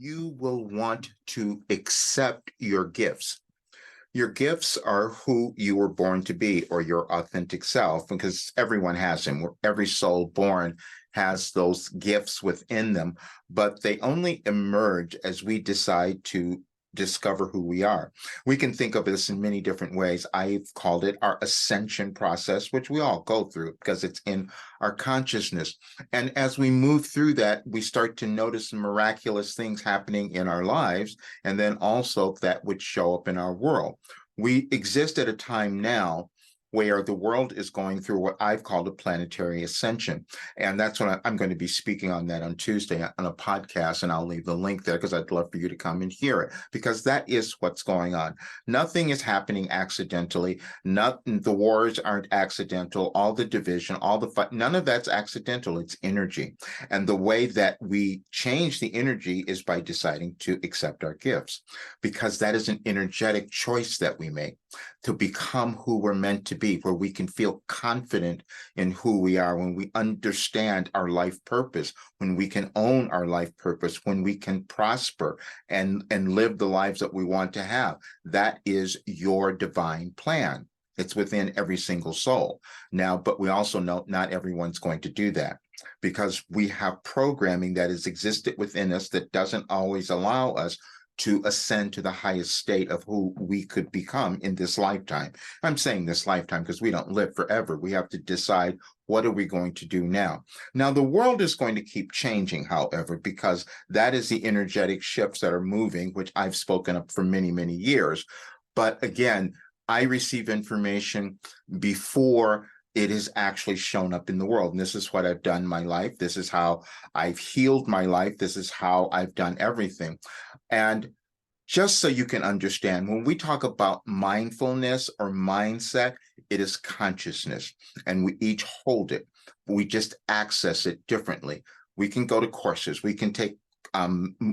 you will want to accept your gifts. Your gifts are who you were born to be, or your authentic self, because everyone has them. Every soul born has those gifts within them, but they only emerge as we decide to discover who we are. We can think of this in many different ways. I've called it our ascension process, which we all go through because it's in our consciousness. And as we move through that, we start to notice miraculous things happening in our lives, and then also that would show up in our world. We exist at a time now where the world is going through what I've called a planetary ascension. And that's what I'm going to be speaking on that on Tuesday on a podcast, and I'll leave the link there because I'd love for you to come and hear it, because that is what's going on. Nothing is happening accidentally. The wars aren't accidental. All the division, all the fight, none of that's accidental. It's energy. And the way that we change the energy is by deciding to accept our gifts, because that is an energetic choice that we make to become who we're meant to be, where we can feel confident in who we are, when we understand our life purpose, when we can own our life purpose, when we can prosper and live the lives that we want to have. That is your divine plan. It's within every single soul. Now, but we also know not everyone's going to do that, because we have programming that has existed within us that doesn't always allow us to ascend to the highest state of who we could become in this lifetime. I'm saying this lifetime because we don't live forever. We have to decide, what are we going to do now? Now, the world is going to keep changing, however, because that is the energetic shifts that are moving, which I've spoken of for many, many years. But again, I receive information before it has actually shown up in the world. And this is what I've done in my life. This is how I've healed my life. This is how I've done everything. And just so you can understand, when we talk about mindfulness or mindset, it is consciousness, and we each hold it. We just access it differently. We can go to courses. We can take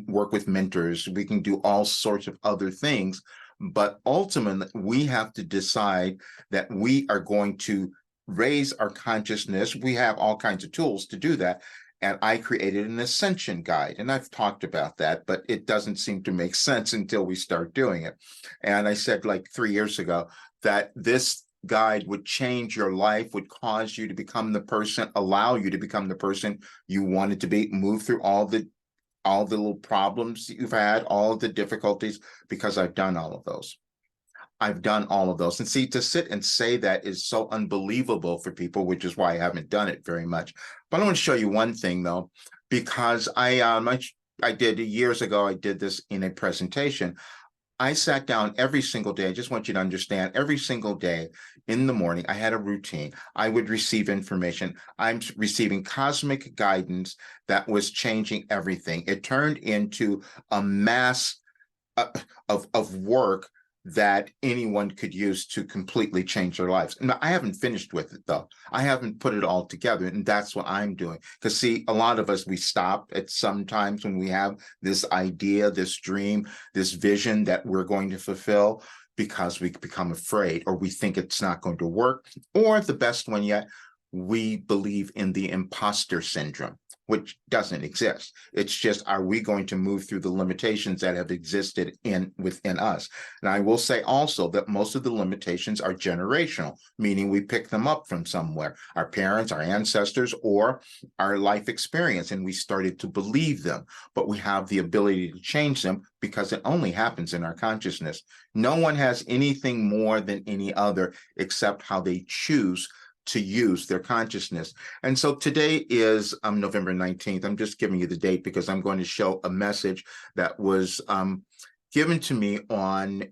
work with mentors. We can do all sorts of other things. But ultimately, we have to decide that we are going to raise our consciousness. We have all kinds of tools to do that. And I created an Ascension guide, and I've talked about that, but it doesn't seem to make sense until we start doing it. And I said like 3 years ago that this guide would change your life, would cause you to become the person, allow you to become the person you wanted to be, move through all the little problems you've had, all of the difficulties, because I've done all of those. I've done all of those. And see, to sit and say that is so unbelievable for people, which is why I haven't done it very much. But I want to show you one thing, though, because I did years ago, I did this in a presentation. I sat down every single day. I just want you to understand, every single day in the morning, I had a routine. I would receive information. I'm receiving cosmic guidance that was changing everything. It turned into a mass of work that anyone could use to completely change their lives. And I haven't finished with it, though. I haven't put it all together, and that's what I'm doing. Because see, a lot of us, we stop at some times when we have this idea, this dream, this vision that we're going to fulfill, because we become afraid, or we think it's not going to work, or the best one yet, we believe in the imposter syndrome, which doesn't exist. It's just, are we going to move through the limitations that have existed within us? And I will say also that most of the limitations are generational, meaning we pick them up from somewhere, our parents, our ancestors, or our life experience, and we started to believe them. But we have the ability to change them because it only happens in our consciousness. No one has anything more than any other except how they choose to use their consciousness. And so today is November 19th. I'm just giving you the date because I'm going to show a message that was given to me on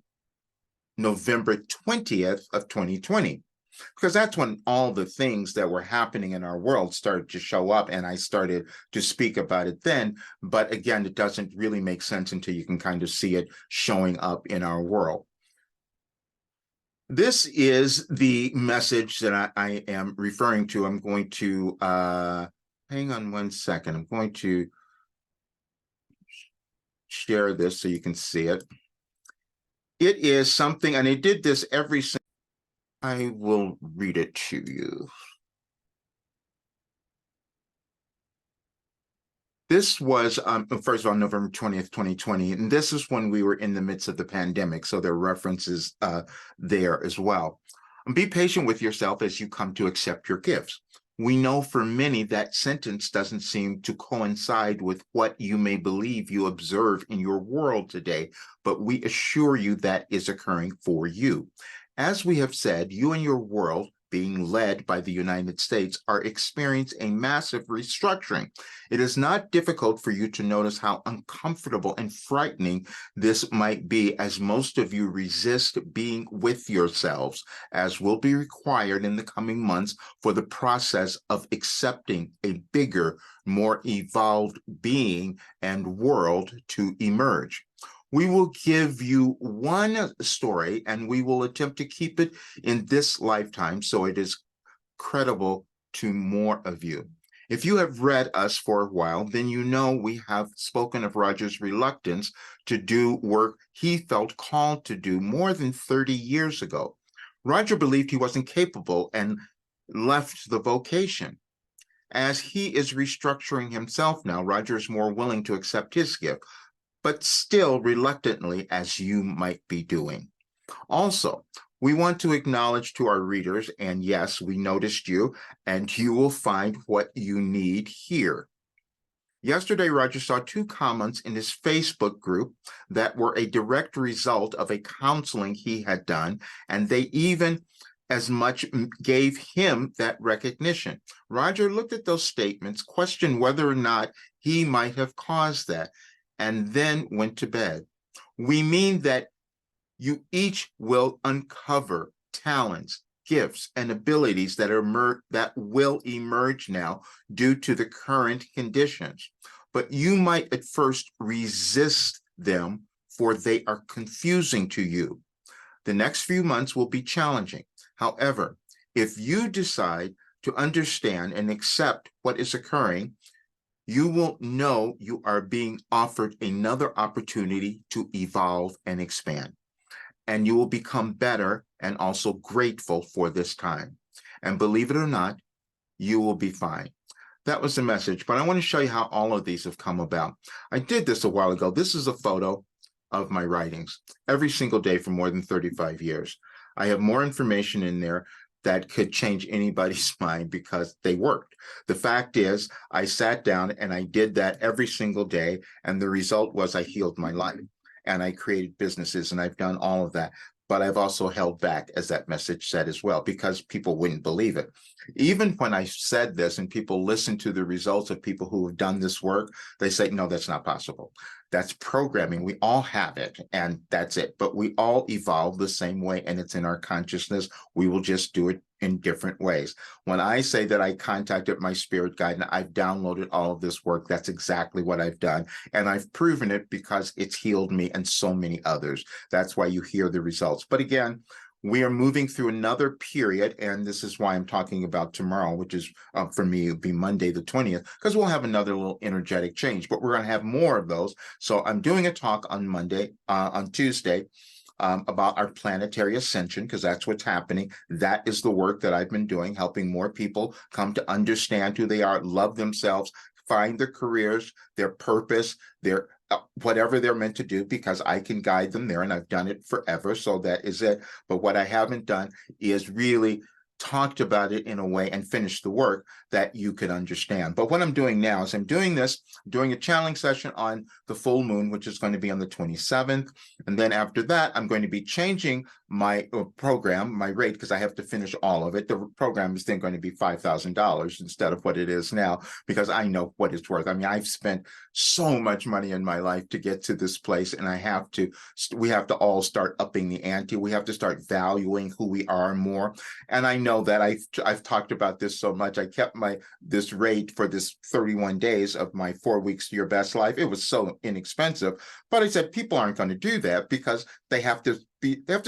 November 20th of 2020, because that's when all the things that were happening in our world started to show up, and I started to speak about it then. But again, it doesn't really make sense until you can kind of see it showing up in our world. This is the message that I am referring to. I'm going to, hang on one second. I'm going to share this so you can see it. It is something, and I did this every single, I will read it to you. This was, first of all, November 20th, 2020, and this is when we were in the midst of the pandemic, so there are references there as well. Be patient with yourself as you come to accept your gifts. We know for many that sentence doesn't seem to coincide with what you may believe you observe in your world today, but we assure you that is occurring for you. As we have said, you and your world, being led by the United States, are experiencing a massive restructuring. It is not difficult for you to notice how uncomfortable and frightening this might be, as most of you resist being with yourselves, as will be required in the coming months for the process of accepting a bigger, more evolved being and world to emerge. We will give you one story and we will attempt to keep it in this lifetime so it is credible to more of you. If you have read us for a while, then you know we have spoken of Roger's reluctance to do work he felt called to do more than 30 years ago. Roger believed he wasn't capable and left the vocation. As he is restructuring himself now, Roger is more willing to accept his gift, but still reluctantly, as you might be doing. Also, we want to acknowledge to our readers, and yes, we noticed you, and you will find what you need here. Yesterday, Roger saw 2 comments in his Facebook group that were a direct result of a counseling he had done, and they even as much gave him that recognition. Roger looked at those statements, questioned whether or not he might have caused that, and then went to bed. We mean that you each will uncover talents, gifts, and abilities that will emerge now due to the current conditions. But you might at first resist them, for they are confusing to you. The next few months will be challenging. However, if you decide to understand and accept what is occurring, you will know you are being offered another opportunity to evolve and expand. And you will become better and also grateful for this time. And believe it or not, you will be fine. That was the message, but I want to show you how all of these have come about. I did this a while ago. This is a photo of my writings every single day for more than 35 years. I have more information in there that could change anybody's mind because they worked. The fact is, I sat down and I did that every single day, and the result was I healed my life and I created businesses and I've done all of that. But I've also held back, as that message said as well, because people wouldn't believe it. Even when I said this and people listen to the results of people who have done this work, they say, no, that's not possible. That's programming. We all have it, and that's it. But we all evolve the same way, and it's in our consciousness. We will just do it in different ways. When I say that I contacted my spirit guide and I've downloaded all of this work, that's exactly what I've done. And I've proven it because it's healed me and so many others. That's why you hear the results. But again, we are moving through another period, and this is why I'm talking about tomorrow, which is, for me, it would be Monday the 20th, because we'll have another little energetic change, but we're going to have more of those. So I'm doing a talk on Tuesday, about our planetary ascension, because that's what's happening. That is the work that I've been doing, helping more people come to understand who they are, love themselves, find their careers, their purpose, their whatever they're meant to do, because I can guide them there, and I've done it forever. So that is it. But what I haven't done is really talked about it in a way and finished the work that you could understand. But what I'm doing now is I'm doing a channeling session on the full moon, which is going to be on the 27th. And then after that, I'm going to be changing my program, my rate, because I have to finish all of it. The program is then going to be $5,000 instead of what it is now, because I know what it's worth. I mean, I've spent so much money in my life to get to this place, and we have to all start upping the ante. We have to start valuing who we are more. And I know that I've talked about this so much. I kept this rate for this 31 days of my 4 weeks to your best life. It was so inexpensive, but I said people aren't going to do that because they have to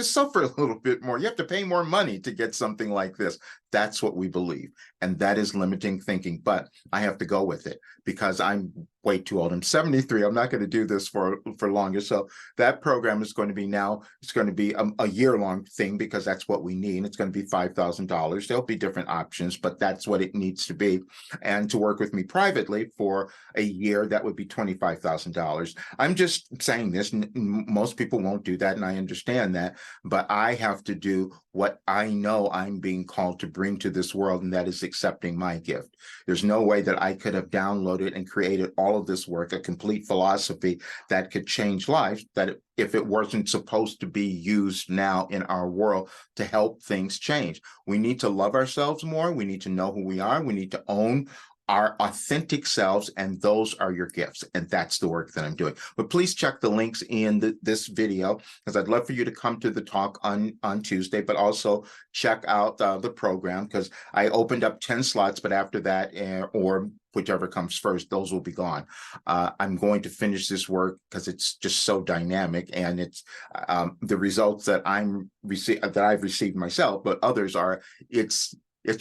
suffer a little bit more. You have to pay more money to get something like this. That's what we believe. And that is limiting thinking. But I have to go with it because I'm way too old. I'm 73. I'm not going to do this for longer. So that program is going to be now, it's going to be a year-long thing because that's what we need. It's going to be $5,000. There'll be different options, but that's what it needs to be. And to work with me privately for a year, that would be $25,000. I'm just saying this. Most people won't do that, and I understand that. But I have to do what I know I'm being called to bring to this world, and that is accepting my gift. There's no way that I could have downloaded and created all of this work, a complete philosophy that could change lives, that if it wasn't supposed to be used now in our world to help things change. We need to love ourselves more. We need to know who we are. We need to own our authentic selves, and those are your gifts. And that's the work that I'm doing. But please check the links in this video, because I'd love for you to come to the talk on Tuesday, but also check out the program, because I opened up 10 slots, but after that, or whichever comes first, those will be gone. I'm going to finish this work because it's just so dynamic, and it's the results that I've received myself, but others are, it's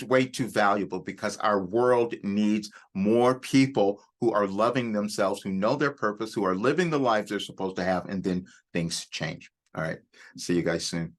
way too valuable, because our world needs more people who are loving themselves, who know their purpose, who are living the lives they're supposed to have, and then things change. All right. See you guys soon.